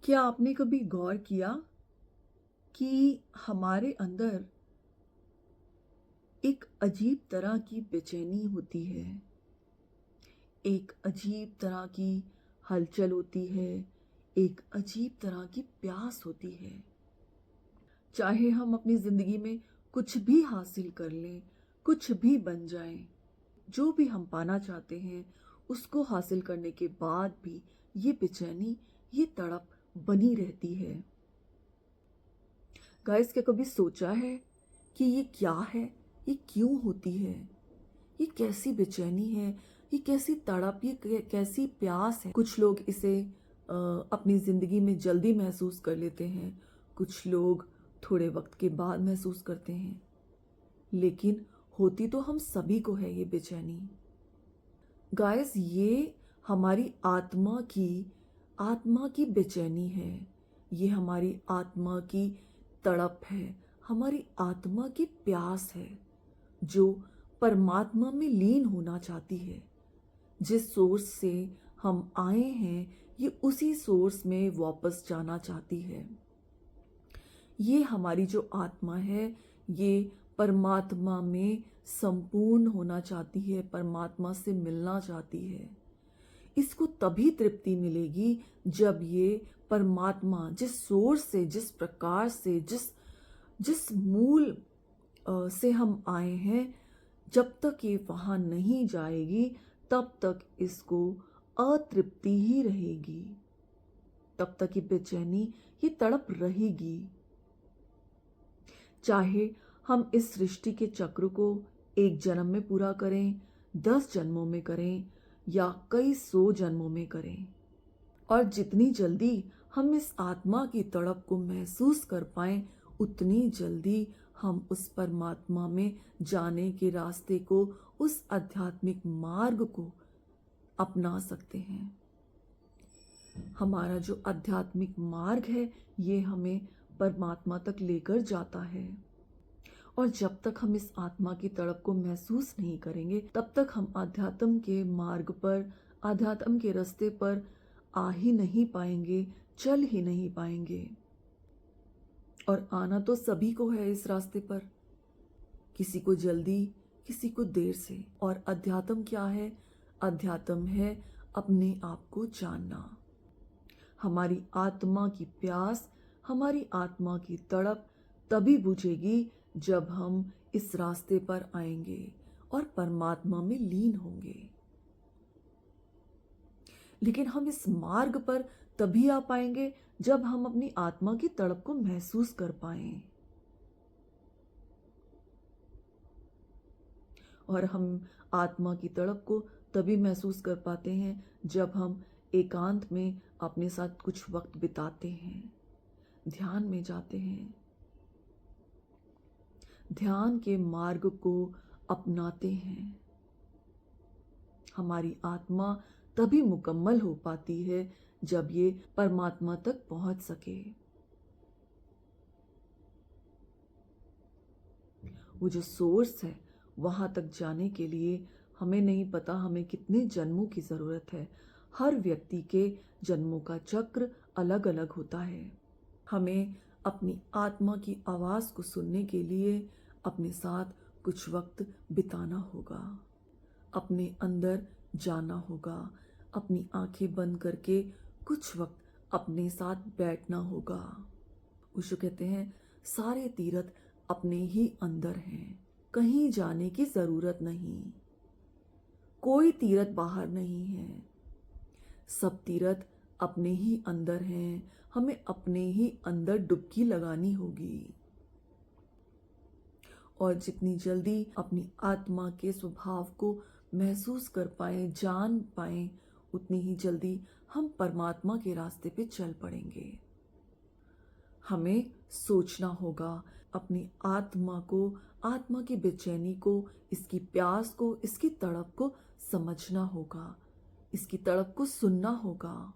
क्या आपने कभी गौर किया कि हमारे अंदर एक अजीब तरह की बेचैनी होती है, एक अजीब तरह की हलचल होती है, एक अजीब तरह की प्यास होती है। चाहे हम अपनी ज़िंदगी में कुछ भी हासिल कर लें, कुछ भी बन जाएं, जो भी हम पाना चाहते हैं, उसको हासिल करने के बाद भी ये बेचैनी, ये तड़प बनी रहती है। गाइस, क्या कभी सोचा है कि ये क्या है? ये क्यों होती है? ये कैसी बेचैनी है? ये कैसी तड़प, ये कैसी प्यास है? कुछ लोग इसे अपनी ज़िंदगी में जल्दी महसूस कर लेते हैं, कुछ लोग थोड़े वक्त के बाद महसूस करते हैं, लेकिन होती तो हम सभी को है ये बेचैनी। गाइस, ये हमारी आत्मा की बेचैनी है। ये हमारी आत्मा की तड़प है, हमारी आत्मा की प्यास है, जो परमात्मा में लीन होना चाहती है। जिस सोर्स से हम आए हैं, ये उसी सोर्स में वापस जाना चाहती है। ये हमारी जो आत्मा है, ये परमात्मा में संपूर्ण होना चाहती है, परमात्मा से मिलना चाहती है। इसको तभी तृप्ति मिलेगी जब ये परमात्मा जिस सोर्स से, जिस प्रकार से, जिस जिस मूल से हम आए हैं, जब तक ये वहां नहीं जाएगी, तब तक इसको अतृप्ति ही रहेगी, तब तक ये बेचैनी, ये तड़प रहेगी। चाहे हम इस सृष्टि के चक्र को एक जन्म में पूरा करें, 10 जन्मों में करें या कई 100 जन्मों में करें, और जितनी जल्दी हम इस आत्मा की तड़प को महसूस कर पाएं, उतनी जल्दी हम उस परमात्मा में जाने के रास्ते को, उस आध्यात्मिक मार्ग को अपना सकते हैं। हमारा जो आध्यात्मिक मार्ग है, ये हमें परमात्मा तक लेकर जाता है। और जब तक हम इस आत्मा की तड़प को महसूस नहीं करेंगे, तब तक हम आध्यात्म के मार्ग पर, आध्यात्म के रास्ते पर आ ही नहीं पाएंगे, चल ही नहीं पाएंगे। और आना तो सभी को है इस रास्ते पर, किसी को जल्दी, किसी को देर से। और अध्यात्म क्या है? अध्यात्म है अपने आप को जानना। हमारी आत्मा की प्यास, हमारी आत्मा की तड़प तभी बुझेगी जब हम इस रास्ते पर आएंगे और परमात्मा में लीन होंगे। लेकिन हम इस मार्ग पर तभी आ पाएंगे जब हम अपनी आत्मा की तड़प को महसूस कर पाएं। और हम आत्मा की तड़प को तभी महसूस कर पाते हैं जब हम एकांत में अपने साथ कुछ वक्त बिताते हैं, ध्यान में जाते हैं, ध्यान के मार्ग को अपनाते हैं। हमारी आत्मा तभी मुकम्मल हो पाती है जब ये परमात्मा तक पहुंच सके। वो जो सोर्स है, वहां तक जाने के लिए हमें नहीं पता हमें कितने जन्मों की जरूरत है। हर व्यक्ति के जन्मों का चक्र अलग अलग होता है। हमें अपनी आत्मा की आवाज को सुनने के लिए अपने साथ कुछ वक्त बिताना होगा, अपने अंदर जाना होगा, अपनी आंखें बंद करके कुछ वक्त अपने साथ बैठना होगा। उसको कहते हैं, सारे तीर्थ अपने ही अंदर हैं, कहीं जाने की जरूरत नहीं, कोई तीर्थ बाहर नहीं है, सब तीर्थ अपने ही अंदर हैं। हमें अपने ही अंदर डुबकी लगानी होगी। और जितनी जल्दी अपनी आत्मा के स्वभाव को महसूस कर पाए, जान पाए, उतनी ही जल्दी हम परमात्मा के रास्ते पे चल पड़ेंगे। हमें सोचना होगा, अपनी आत्मा को, आत्मा की बेचैनी को, इसकी प्यास को, इसकी तड़प को समझना होगा, इसकी तड़प को सुनना होगा।